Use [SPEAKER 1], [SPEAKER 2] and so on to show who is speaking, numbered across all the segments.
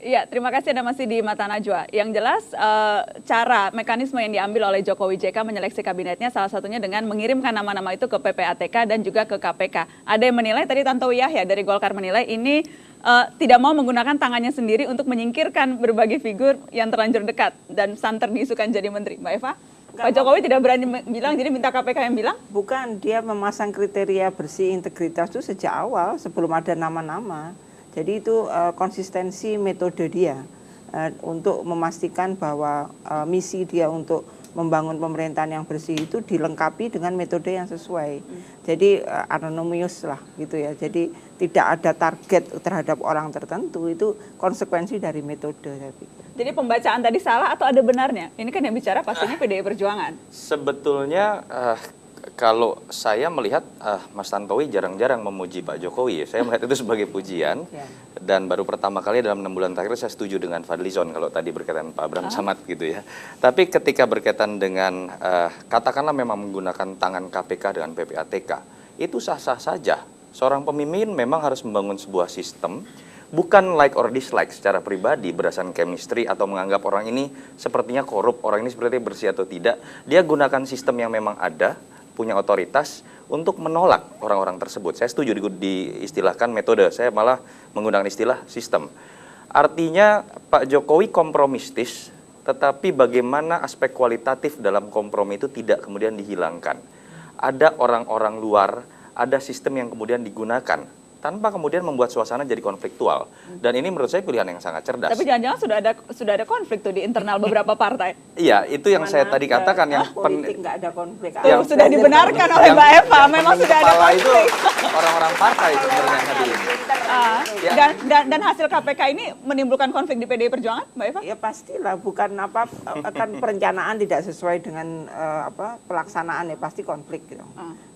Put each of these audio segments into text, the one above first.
[SPEAKER 1] Iya, terima kasih Anda masih di Mata Najwa. Yang jelas cara mekanisme yang diambil oleh Jokowi JK menyeleksi kabinetnya salah satunya dengan mengirimkan nama-nama itu ke PPATK dan juga ke KPK. Ada yang menilai, tadi Tantowi Yahya dari Golkar menilai ini tidak mau menggunakan tangannya sendiri untuk menyingkirkan berbagai figur yang terlanjur dekat dan santer diisukan jadi menteri. Mbak Eva? Pak Jokowi tidak berani bilang, jadi minta KPK yang bilang?
[SPEAKER 2] Bukan, dia memasang kriteria bersih integritas itu sejak awal sebelum ada nama-nama. Jadi itu konsistensi metode dia untuk memastikan bahwa misi dia untuk membangun pemerintahan yang bersih itu dilengkapi dengan metode yang sesuai. Jadi anonymous lah gitu ya. Jadi tidak ada target terhadap orang tertentu, itu konsekuensi dari metode saya pikir.
[SPEAKER 1] Jadi pembacaan tadi salah atau ada benarnya? Ini kan yang bicara pastinya PDI Perjuangan.
[SPEAKER 3] Sebetulnya kalau saya melihat Mas Tantowi jarang-jarang memuji Pak Jokowi. Saya melihat itu sebagai pujian. Dan baru pertama kali dalam 6 bulan terakhir saya setuju dengan Fadlizon kalau tadi berkaitan Pak Abraham Samad gitu ya. Tapi ketika berkaitan dengan katakanlah memang menggunakan tangan KPK dengan PPATK, itu sah-sah saja. Seorang pemimpin memang harus membangun sebuah sistem, bukan like or dislike secara pribadi berdasarkan chemistry atau menganggap orang ini sepertinya korup, orang ini sepertinya bersih atau tidak. Dia gunakan sistem yang memang ada, punya otoritas untuk menolak orang-orang tersebut. Saya setuju diistilahkan metode, saya malah menggunakan istilah sistem. Artinya Pak Jokowi kompromistis, tetapi bagaimana aspek kualitatif dalam kompromi itu tidak kemudian dihilangkan. Ada orang-orang luar, ada sistem yang kemudian digunakan tanpa kemudian membuat suasana jadi konfliktual. Dan ini menurut saya pilihan yang sangat cerdas.
[SPEAKER 1] Tapi jangan-jangan sudah ada konflik tuh di internal beberapa partai.
[SPEAKER 3] Iya, itu yang saya tadi katakan yang
[SPEAKER 2] politik nggak ada konflik.
[SPEAKER 1] Yang sudah dibenarkan oleh Mbak Eva, memang sudah ada konflik.
[SPEAKER 3] Itu orang-orang partai sebenarnya tadi.
[SPEAKER 1] Dan hasil KPK ini menimbulkan konflik di PDI Perjuangan, Mbak Eva?
[SPEAKER 2] Ya pastilah, bukan akan perencanaan tidak sesuai dengan pelaksanaan, ya pasti konflik gitu.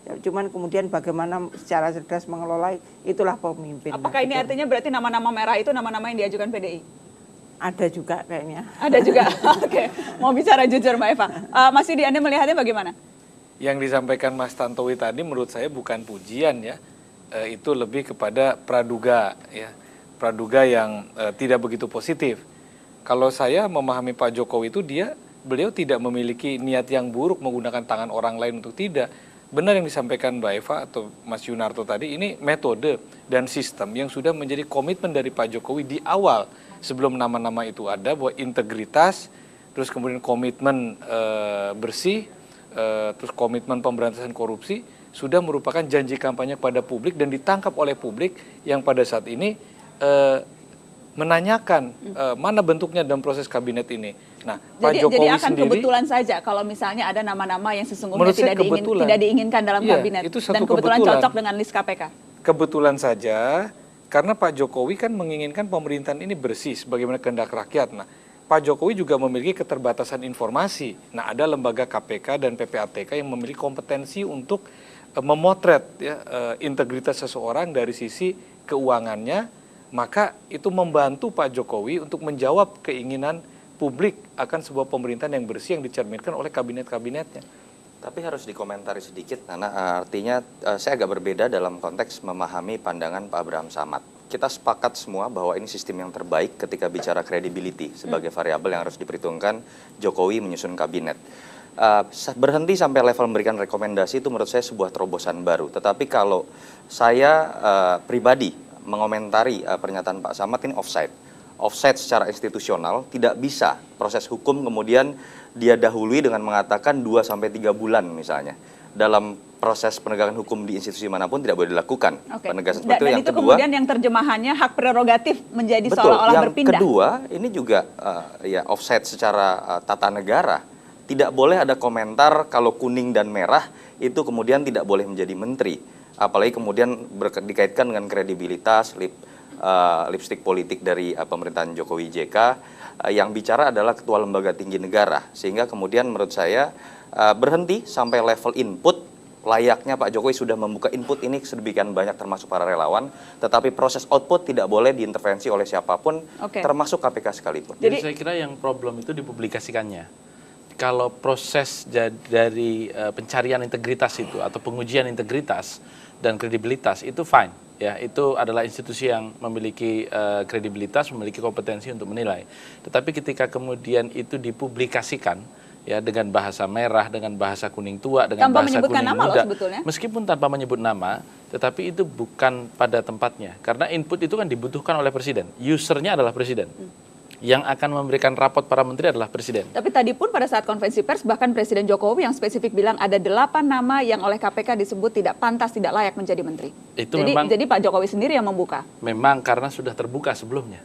[SPEAKER 2] Ya, cuman kemudian bagaimana secara cerdas mengelola, itulah pemimpin.
[SPEAKER 1] Apakah ini artinya berarti nama-nama merah itu nama-nama yang diajukan PDI?
[SPEAKER 2] Ada juga kayaknya.
[SPEAKER 1] Ada juga. Oke, mau bicara jujur Mbak Eva. Mas Yudi, Anda melihatnya bagaimana?
[SPEAKER 4] Yang disampaikan Mas Tantowi tadi menurut saya bukan pujian ya. Itu lebih kepada praduga ya. Praduga yang tidak begitu positif. Kalau saya memahami Pak Jokowi itu beliau tidak memiliki niat yang buruk menggunakan tangan orang lain untuk tidak. Benar yang disampaikan Mbak Eva atau Mas Yunarto tadi, ini metode dan sistem yang sudah menjadi komitmen dari Pak Jokowi di awal sebelum nama-nama itu ada, bahwa integritas, terus kemudian komitmen bersih, terus komitmen pemberantasan korupsi sudah merupakan janji kampanye kepada publik dan ditangkap oleh publik yang pada saat ini menanyakan mana bentuknya dalam proses kabinet ini. Nah, Pak Jokowi
[SPEAKER 1] jadi akan
[SPEAKER 4] sendiri,
[SPEAKER 1] kebetulan saja kalau misalnya ada nama-nama yang sesungguhnya tidak diinginkan dalam kabinet
[SPEAKER 4] itu
[SPEAKER 1] dan kebetulan cocok dengan list KPK.
[SPEAKER 4] Kebetulan saja karena Pak Jokowi kan menginginkan pemerintahan ini bersih sebagaimana kehendak rakyat. Nah, Pak Jokowi juga memiliki keterbatasan informasi. Nah, ada lembaga KPK dan PPATK yang memiliki kompetensi untuk memotret ya, integritas seseorang dari sisi keuangannya, maka itu membantu Pak Jokowi untuk menjawab keinginan publik akan sebuah pemerintahan yang bersih yang dicerminkan oleh kabinet-kabinetnya.
[SPEAKER 3] Tapi harus dikomentari sedikit karena artinya saya agak berbeda dalam konteks memahami pandangan Pak Abraham Samad. Kita sepakat semua bahwa ini sistem yang terbaik ketika bicara credibility sebagai variabel yang harus diperhitungkan Jokowi menyusun kabinet. Berhenti sampai level memberikan rekomendasi itu menurut saya sebuah terobosan baru. Tetapi kalau saya pribadi mengomentari pernyataan Pak Samad, ini offside secara institusional, tidak bisa proses hukum kemudian dia dahului dengan mengatakan 2-3 bulan misalnya. Dalam proses penegakan hukum di institusi manapun tidak boleh dilakukan. Penegasan seperti itu. Yang kedua,
[SPEAKER 1] kemudian yang terjemahannya hak prerogatif menjadi seolah-olah berpindah.
[SPEAKER 3] Yang kedua, ini juga ya offside secara tata negara. Tidak boleh ada komentar kalau kuning dan merah itu kemudian tidak boleh menjadi menteri. Apalagi kemudian dikaitkan dengan kredibilitas, lipstik politik dari pemerintahan Jokowi JK, yang bicara adalah ketua lembaga tinggi negara. Sehingga kemudian menurut saya berhenti sampai level input. Layaknya Pak Jokowi sudah membuka input ini sedemikian banyak termasuk para relawan, tetapi proses output tidak boleh diintervensi oleh siapapun, termasuk KPK sekalipun.
[SPEAKER 5] Jadi saya kira yang problem itu dipublikasikannya. Kalau proses dari pencarian integritas itu atau pengujian integritas dan kredibilitas itu fine. ya itu adalah institusi yang memiliki kredibilitas, memiliki kompetensi untuk menilai. Tetapi ketika kemudian itu dipublikasikan ya dengan bahasa merah, dengan bahasa kuning tua, dengan
[SPEAKER 1] Tanpa
[SPEAKER 5] bahasa
[SPEAKER 1] menyebutkan
[SPEAKER 5] kuning
[SPEAKER 1] nama loh
[SPEAKER 5] muda,
[SPEAKER 1] sebetulnya.
[SPEAKER 5] meskipun tanpa menyebut nama, tetapi itu bukan pada tempatnya. Karena input itu kan dibutuhkan oleh presiden. Usernya adalah presiden. Yang akan memberikan rapot para menteri adalah presiden.
[SPEAKER 1] Tapi tadi pun pada saat konferensi pers bahkan Presiden Jokowi yang spesifik bilang ada 8 nama yang oleh KPK disebut tidak pantas, tidak layak menjadi menteri.
[SPEAKER 5] Itu
[SPEAKER 1] Jadi Pak Jokowi sendiri yang membuka.
[SPEAKER 5] Memang karena sudah terbuka sebelumnya.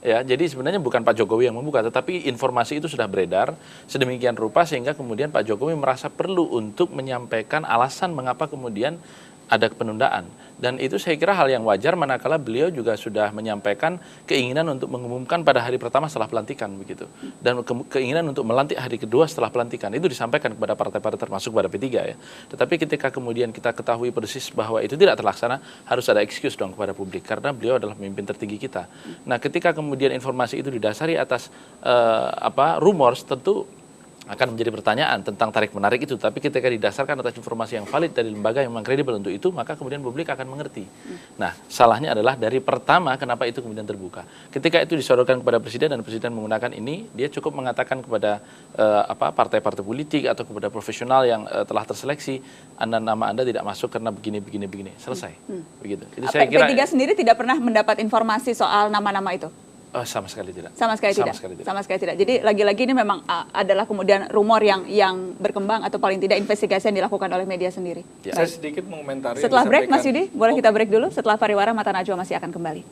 [SPEAKER 5] Ya, jadi sebenarnya bukan Pak Jokowi yang membuka, tetapi informasi itu sudah beredar sedemikian rupa sehingga kemudian Pak Jokowi merasa perlu untuk menyampaikan alasan mengapa kemudian ada penundaan. Dan itu saya kira hal yang wajar manakala beliau juga sudah menyampaikan keinginan untuk mengumumkan pada hari pertama setelah pelantikan begitu. Dan keinginan untuk melantik hari kedua setelah pelantikan itu disampaikan kepada partai-partai termasuk pada P3 ya. Tetapi ketika kemudian kita ketahui persis bahwa itu tidak terlaksana, harus ada excuse dong kepada publik karena beliau adalah pemimpin tertinggi kita. Nah, ketika kemudian informasi itu didasari atas rumors, tentu akan menjadi pertanyaan tentang tarik-menarik itu. Tapi ketika didasarkan atas informasi yang valid dari lembaga yang memang kredibel untuk itu, maka kemudian publik akan mengerti. Nah, salahnya adalah dari pertama kenapa itu kemudian terbuka. Ketika itu disodorkan kepada presiden dan presiden menggunakan ini, dia cukup mengatakan kepada partai-partai politik atau kepada profesional yang telah terseleksi, nama Anda tidak masuk karena begini. Selesai. Begitu. Itu saya kira
[SPEAKER 1] P3 sendiri tidak pernah mendapat informasi soal nama-nama itu?
[SPEAKER 5] sama sekali tidak.
[SPEAKER 1] Sama sekali tidak. Jadi lagi-lagi ini memang adalah kemudian rumor yang berkembang atau paling tidak investigasi yang dilakukan oleh media sendiri.
[SPEAKER 5] Ya.
[SPEAKER 4] Saya sedikit mengomentari.
[SPEAKER 1] Setelah break, Mas Yudi, boleh kita break dulu. Setelah pariwara, Mata Najwa masih akan kembali.